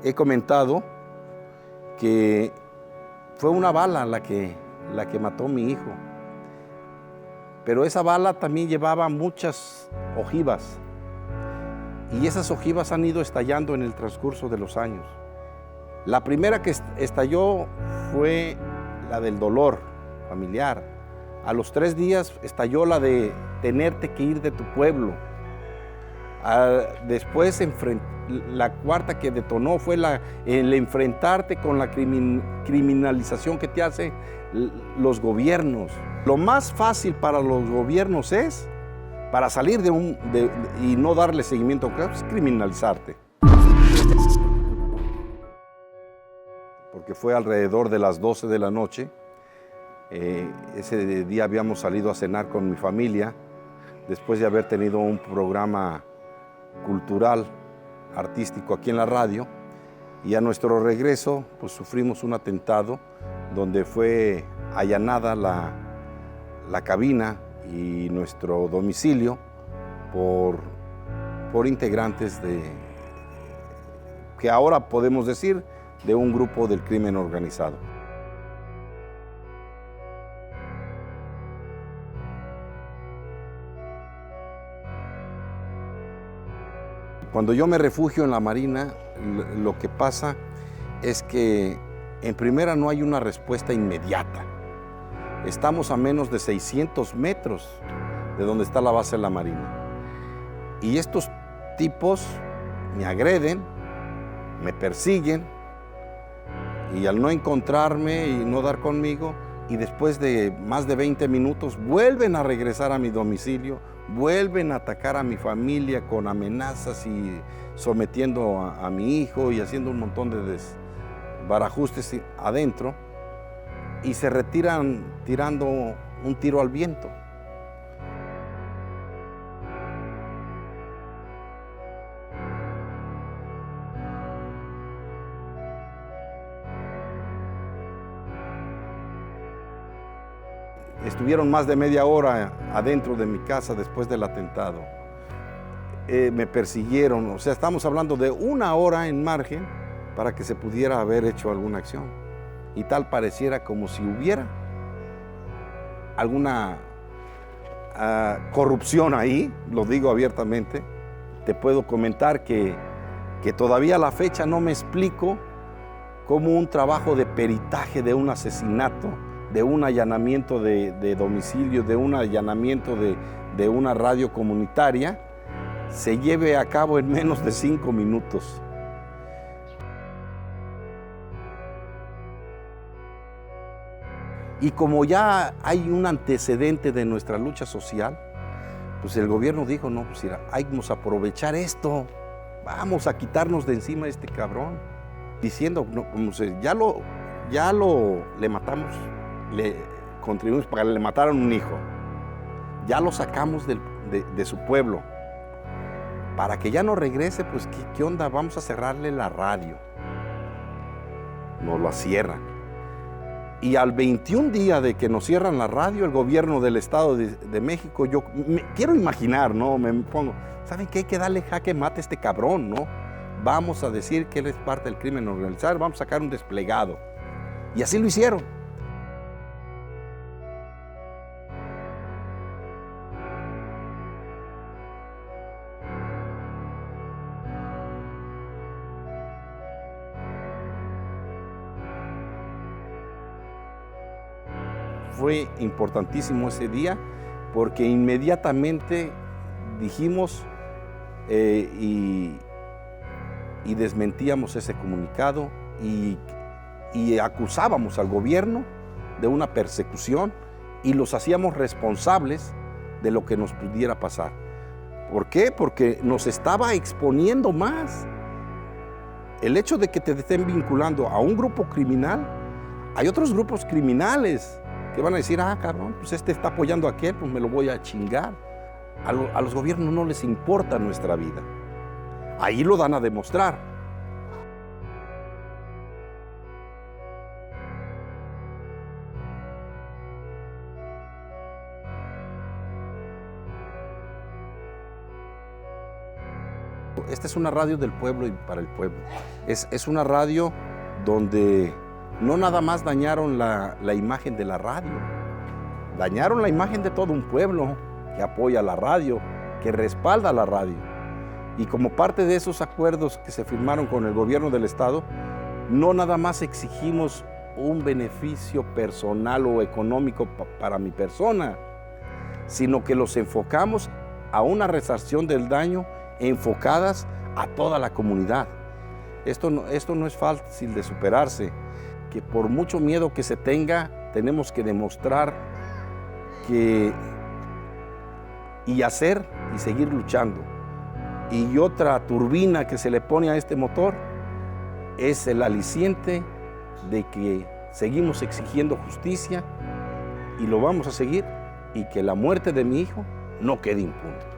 he comentado que fue una bala la que mató a mi hijo. Pero esa bala también llevaba muchas ojivas. Y esas ojivas han ido estallando en el transcurso de los años. La primera que estalló fue la del dolor familiar. A los 3 días estalló la de tenerte que ir de tu pueblo. Después, la cuarta que detonó fue el enfrentarte con la criminalización que te hacen los gobiernos. Lo más fácil para los gobiernos es, para salir y no darle seguimiento, es criminalizarte. Porque fue alrededor de las 12 de la noche. Ese día habíamos salido a cenar con mi familia, después de haber tenido un programa cultural, artístico aquí en la radio, y a nuestro regreso pues sufrimos un atentado donde fue allanada la cabina y nuestro domicilio por integrantes que ahora podemos decir de un grupo del crimen organizado. Cuando yo me refugio en la Marina, lo que pasa es que en primera no hay una respuesta inmediata. Estamos a menos de 600 metros de donde está la base de la Marina. Y estos tipos me agreden, me persiguen, y al no encontrarme y no dar conmigo, y después de más de 20 minutos vuelven a regresar a mi domicilio, vuelven a atacar a mi familia con amenazas y sometiendo a mi hijo y haciendo un montón de desbarajustes adentro, y se retiran tirando un tiro al viento. Estuvieron más de media hora adentro de mi casa después del atentado. Me persiguieron, o sea, estamos hablando de 1 hora en margen para que se pudiera haber hecho alguna acción. Y tal pareciera como si hubiera alguna corrupción ahí, lo digo abiertamente. Te puedo comentar que todavía a la fecha no me explico cómo un trabajo de peritaje de un asesinato, de un allanamiento de domicilio, de un allanamiento de una radio comunitaria, se lleve a cabo en menos de 5 minutos. Y como ya hay un antecedente de nuestra lucha social, pues el gobierno dijo, no, pues mira, vamos a aprovechar esto, vamos a quitarnos de encima a este cabrón, diciendo, no, como le matamos, le contribuimos para que le mataran un hijo, ya lo sacamos de su pueblo, para que ya no regrese, pues ¿qué onda? Vamos a cerrarle la radio. Nos la cierran. Y al 21 día de que nos cierran la radio, el gobierno del Estado de México, yo quiero imaginar, ¿no? Me pongo, ¿saben qué? Hay que darle jaque mate a este cabrón, ¿no? Vamos a decir que él es parte del crimen organizado, vamos a sacar un desplegado. Y así lo hicieron. Fue importantísimo ese día porque inmediatamente dijimos y desmentíamos ese comunicado y acusábamos al gobierno de una persecución y los hacíamos responsables de lo que nos pudiera pasar. ¿Por qué? Porque nos estaba exponiendo más. El hecho de que te estén vinculando a un grupo criminal, hay otros grupos criminales que van a decir, cabrón, pues este está apoyando a aquel, pues me lo voy a chingar. A los gobiernos no les importa nuestra vida. Ahí lo dan a demostrar. Esta es una radio del pueblo y para el pueblo. Es una radio donde no nada más dañaron la imagen de la radio, dañaron la imagen de todo un pueblo que apoya la radio, que respalda la radio. Y como parte de esos acuerdos que se firmaron con el gobierno del estado, no nada más exigimos un beneficio personal o económico para mi persona, sino que los enfocamos a una resarcción del daño enfocadas a toda la comunidad. Esto no es fácil de superarse, que por mucho miedo que se tenga, tenemos que demostrar y hacer y seguir luchando. Y otra turbina que se le pone a este motor es el aliciente de que seguimos exigiendo justicia y lo vamos a seguir, y que la muerte de mi hijo no quede impune.